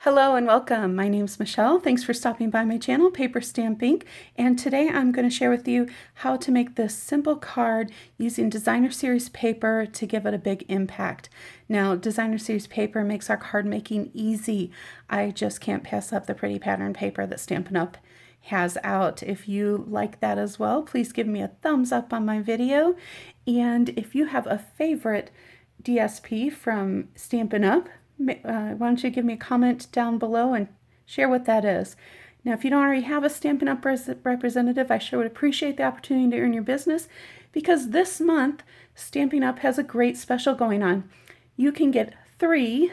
Hello and welcome. My name's Michelle. Thanks for stopping by my channel, Paper Stamp Ink. And today I'm going to share with you how to make this simple card using designer series paper to give it a big impact. Now, designer series paper makes our card making easy. I just can't pass up the pretty pattern paper that Stampin' Up! Has out. If you like that as well, please give me a thumbs up on my video. And if you have a favorite DSP from Stampin' Up!, why don't you give me a comment down below and share what that is. Now, if you don't already have a Stampin' Up! Representative, I sure would appreciate the opportunity to earn your business, because this month, Stampin' Up! Has a great special going on. You can get 3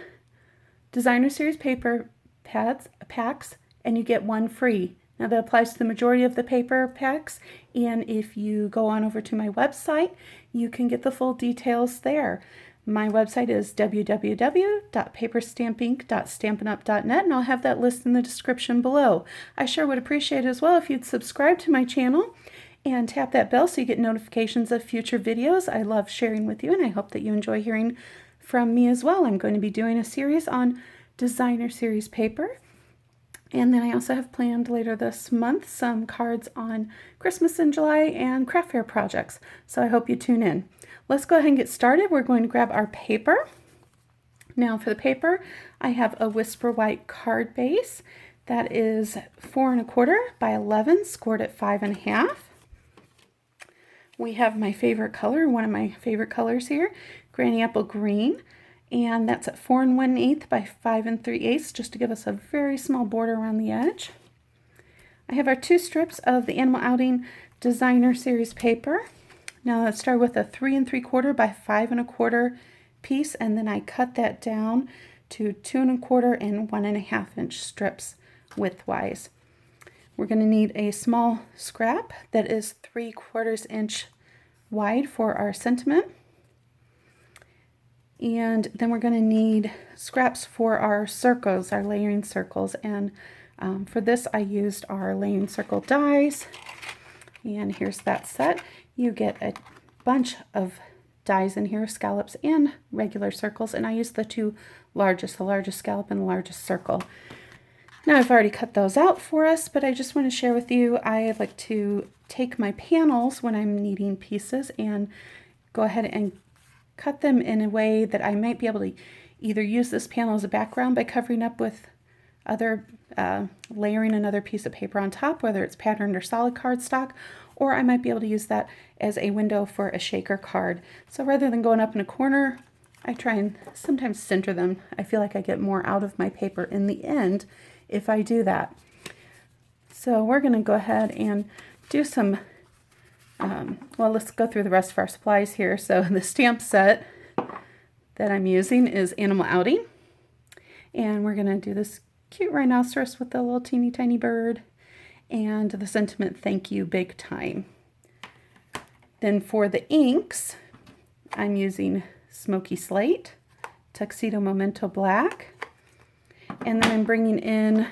designer series paper packs, and you get 1 free. Now, that applies to the majority of the paper packs, and if you go on over to my website, you can get the full details there. My website is www.paperstampink.stampinup.net, and I'll have that list in the description below. I sure would appreciate it as well if you'd subscribe to my channel and tap that bell so you get notifications of future videos. I love sharing with you, and I hope that you enjoy hearing from me as well. I'm going to be doing a series on designer series paper. And then I also have planned later this month some cards on Christmas in July and craft fair projects. So I hope you tune in. Let's go ahead and get started. We're going to grab our paper. Now for the paper, I have a Whisper White card base. That is 4 1/4 by 11, scored at 5 1/2. We have my favorite color, one of my favorite colors here, Granny Apple Green. And that's at 4 1/8 by 5 3/8, just to give us a very small border around the edge. I have our 2 strips of the Animal Outing Designer Series paper. Now let's start with a 3 3/4 by 5 1/4 piece, and then I cut that down to 2 1/4 and 1 1/2 inch strips widthwise. We're going to need a small scrap that is 3/4 inch wide for our sentiment. And then we're going to need scraps for our circles, our layering circles. And for this, I used our layering circle dies. And here's that set. You get a bunch of dies in here, scallops and regular circles. And I used the 2 largest, the largest scallop and the largest circle. Now, I've already cut those out for us, but I just want to share with you, I like to take my panels when I'm needing pieces and go ahead and cut them in a way that I might be able to either use this panel as a background by covering up with other, layering another piece of paper on top, whether it's patterned or solid cardstock, or I might be able to use that as a window for a shaker card. So rather than going up in a corner, I try and sometimes center them. I feel like I get more out of my paper in the end if I do that. So we're going to go ahead and do some well, let's go through the rest of our supplies here. So the stamp set that I'm using is Animal Outing. And we're going to do this cute rhinoceros with the little teeny tiny bird and the sentiment, thank you, big time. Then for the inks, I'm using Smoky Slate, Tuxedo Memento Black, and then I'm bringing in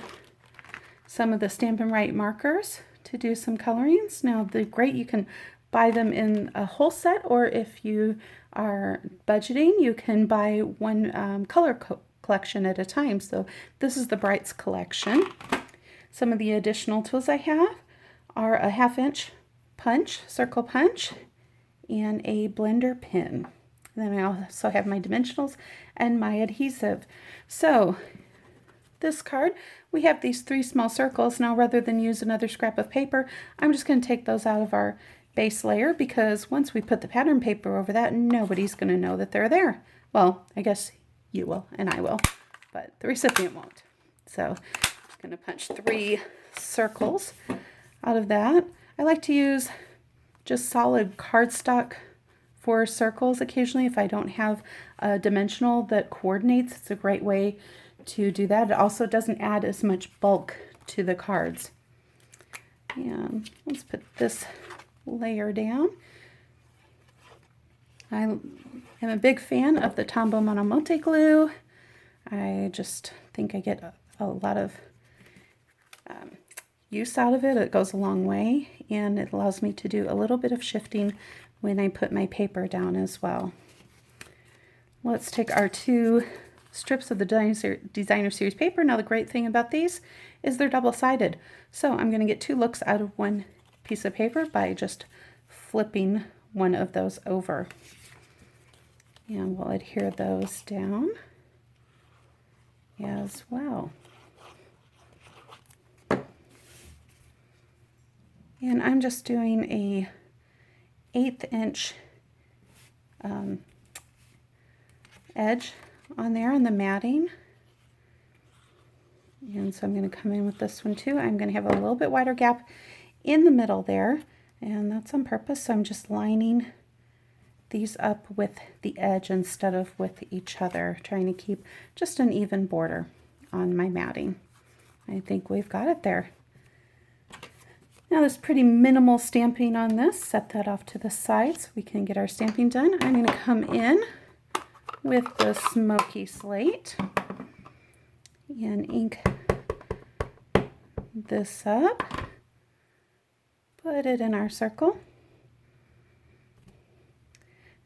some of the Stampin' Right markers to do some colorings. Now, you can buy them in a whole set, or if you are budgeting, you can buy one color collection at a time. So this is the Brights collection. Some of the additional tools I have are a 1/2 inch punch, circle punch, and a blender pin. And then I also have my dimensionals and my adhesive. So this card, we have these 3 small circles. Now, rather than use another scrap of paper, I'm just going to take those out of our base layer, because once we put the pattern paper over that, nobody's going to know that they're there. Well, I guess you will and I will, but the recipient won't. So I'm just going to punch 3 circles out of that. I like to use just solid cardstock for circles occasionally if I don't have a dimensional that coordinates. It's a great way to do that. It also doesn't add as much bulk to the cards. And let's put this layer down. I am a big fan of the Tombow Monomote glue. I just think I get a lot of use out of it. It goes a long way, and it allows me to do a little bit of shifting when I put my paper down as well. Let's take our 2 strips of the Designer Series paper. Now the great thing about these is they're double-sided. So I'm going to get 2 looks out of one piece of paper by just flipping one of those over. And we'll adhere those down as well. And I'm just doing a 1/8 inch edge on there on the matting. And so I'm going to come in with this one too. I'm going to have a little bit wider gap in the middle there, and that's on purpose. So I'm just lining these up with the edge instead of with each other, trying to keep just an even border on my matting. I think we've got it there. Now there's pretty minimal stamping on this. Set that off to the side so we can get our stamping done. I'm going to come in with the smoky slate and ink this up. Put it in our circle.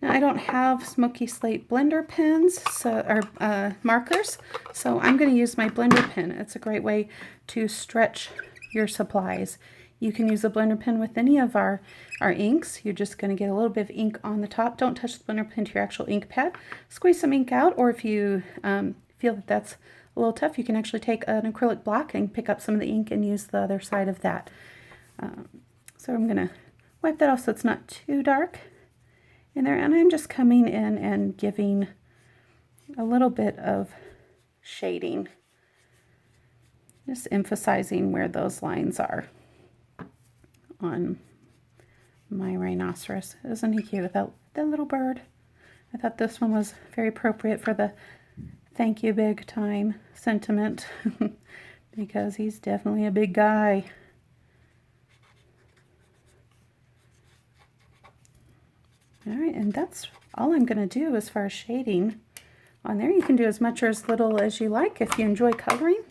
Now I don't have smoky slate blender pens, or markers, so I'm going to use my blender pen. It's a great way to stretch your supplies. You can use a blender pen with any of our inks. You're just going to get a little bit of ink on the top. Don't touch the blender pen to your actual ink pad. Squeeze some ink out, or if you feel that that's a little tough, you can actually take an acrylic block and pick up some of the ink and use the other side of that. So I'm going to wipe that off so it's not too dark in there. And I'm just coming in and giving a little bit of shading, just emphasizing where those lines are on my rhinoceros. Isn't he cute with that little bird? I thought this one was very appropriate for the thank you big time sentiment because he's definitely a big guy. All right, and that's all I'm going to do as far as shading on there. You can do as much or as little as you like. If you enjoy coloring,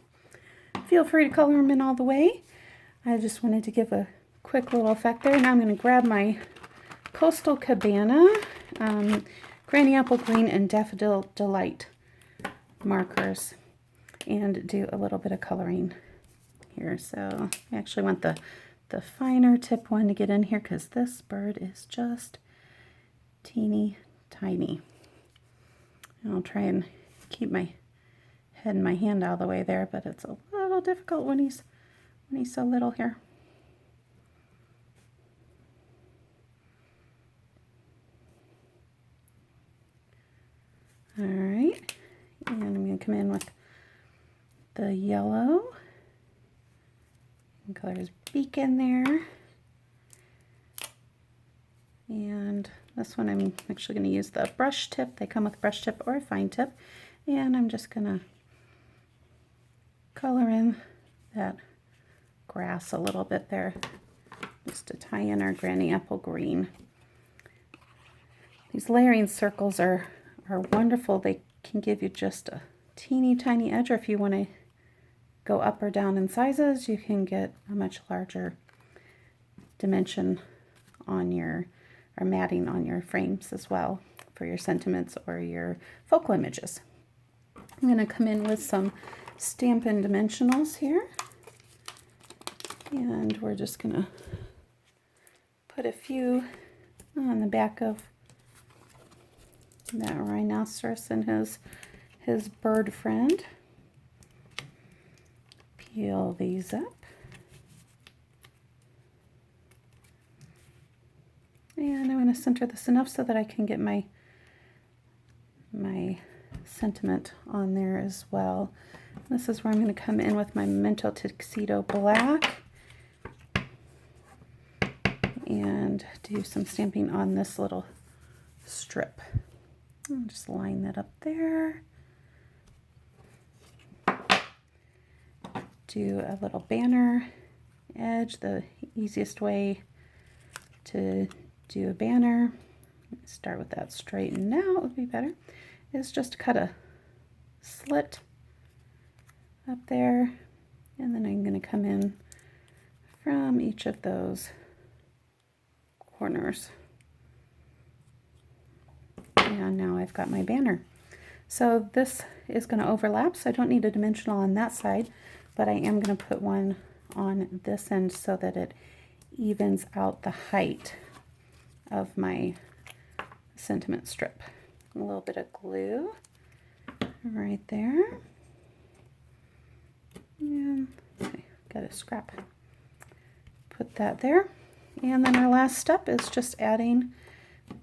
feel free to color them in all the way. I just wanted to give a quick little effect there. Now I'm going to grab my Coastal Cabana Granny Apple Green and Daffodil Delight markers and do a little bit of coloring here. So I actually want the finer tip one to get in here because this bird is just teeny tiny. And I'll try and keep my head and my hand out of the way there, but it's a little difficult when he's so little here. All right, and I'm going to come in with the yellow and color his beak in there. And this one I'm actually going to use the brush tip. They come with a brush tip or a fine tip. And I'm just going to color in that grass a little bit there, just to tie in our Granny Apple Green. These layering circles are wonderful. They can give you just a teeny tiny edge, or if you want to go up or down in sizes, you can get a much larger dimension on your matting on your frames as well for your sentiments or your focal images. I'm going to come in with some Stampin' Dimensionals here, and we're just going to put a few on the back of that rhinoceros and his bird friend. Peel these up. And I'm going to center this enough so that I can get my sentiment on there as well. This is where I'm going to come in with my Memento Tuxedo Black and do some stamping on this little strip. I'll just line that up there. Do a little banner edge. The easiest way to do a banner, start with that straightened out would be better, is just cut a slit up there, and then I'm going to come in from each of those corners. And now I've got my banner. So this is going to overlap, so I don't need a dimensional on that side, but I am going to put one on this end so that it evens out the height of my sentiment strip. A little bit of glue right there. And okay, got a scrap. Put that there. And then our last step is just adding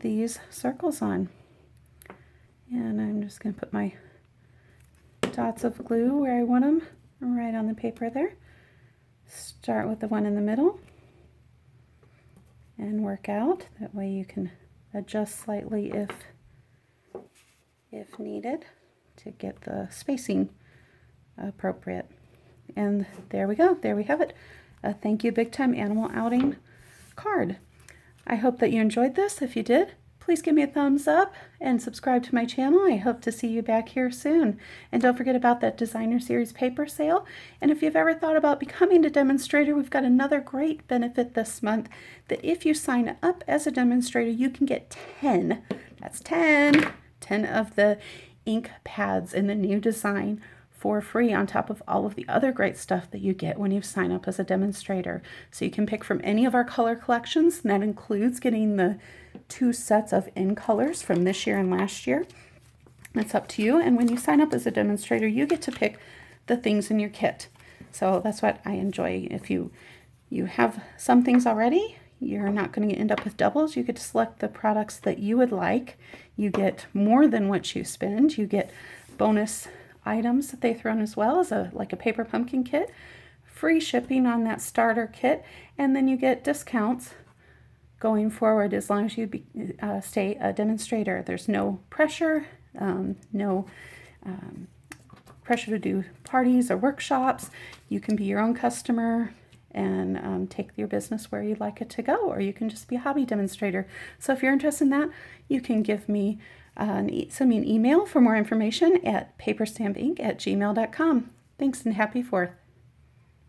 these circles on. And I'm just going to put my dots of glue where I want them, right on the paper there. Start with the one in the middle and work out. That way you can adjust slightly if needed to get the spacing appropriate. And there we go. There we have it. A Thank You Big Time Animal Outing card. I hope that you enjoyed this. If you did, please give me a thumbs up and subscribe to my channel. I hope to see you back here soon. And don't forget about that Designer Series paper sale. And if you've ever thought about becoming a demonstrator, we've got another great benefit this month that if you sign up as a demonstrator, you can get 10, that's 10 of the ink pads in the new design for free on top of all of the other great stuff that you get when you sign up as a demonstrator. So you can pick from any of our color collections, and that includes getting the 2 sets of in colors from this year and last year. It's up to you, and when you sign up as a demonstrator, you get to pick the things in your kit. So that's what I enjoy. If you have some things already, you're not going to end up with doubles. You get to select the products that you would like. You get more than what you spend. You get bonus items that they throw in as well as like a paper pumpkin kit, free shipping on that starter kit, and then you get discounts going forward as long as you stay a demonstrator. There's no pressure, pressure to do parties or workshops. You can be your own customer and take your business where you'd like it to go, or you can just be a hobby demonstrator. So if you're interested in that, you can give me send me an email for more information at paperstampinc@gmail.com. Thanks and happy 4th.